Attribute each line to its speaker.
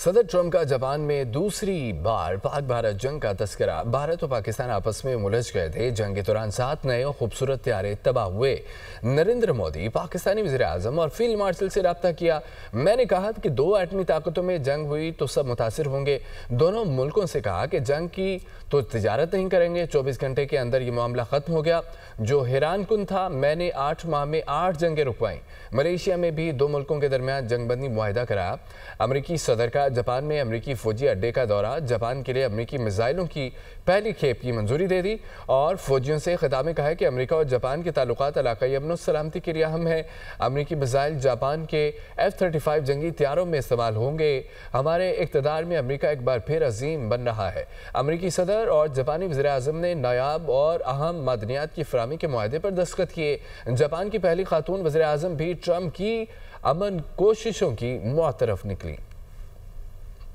Speaker 1: सदर ट्रंप का जापान में दूसरी बार पाक भारत जंग का तस्करा। भारत और पाकिस्तान आपस में उलझ गए थे। जंग के दौरान 7 नए और खूबसूरत त्यारे तबाह हुए। नरेंद्र मोदी पाकिस्तानी वज़ीर आज़म और फील्ड मार्शल से रब्ता किया। मैंने कहा कि 2 एटमी ताकतों में जंग हुई तो सब मुतासिर होंगे। दोनों मुल्कों से कहा कि जंग की तो तिजारत नहीं करेंगे। 24 घंटे के अंदर ये मामला ख़त्म हो गया जो हैरान कुन था। मैंने 8 माह में 8 जंगें रुकवाईं। मलेशिया में भी 2 मुल्कों के दरमियान जंगबंदी मुआहिदा कराया। अमरीकी सदर का जापान में अमरीकी फौजी अड्डे का दौरा। जापान के लिए अमरीकी मिसाइलों की पहली खेप की मंजूरी दे दी और फौजियों से खिताब में कहा है कि अमरीका और जापान के ताल्लुकात इलाकाई अमन और सलामती के लिए अहम है। अमरीकी मिसाइल जापान के F-35 जंगी तैयारों में इस्तेमाल होंगे। हमारे इक़्तिदार में अमरीका एक बार फिर अजीम बन रहा है। अमरीकी सदर और जापानी वज़ीर आज़म ने नायाब और अहम मादनियात की फराहमी के मुआहदे पर दस्तखत किए। जापान की पहली खातून वज़ीर आज़म भी ट्रंप की अमन कोशिशों की मुआतरफ निकली।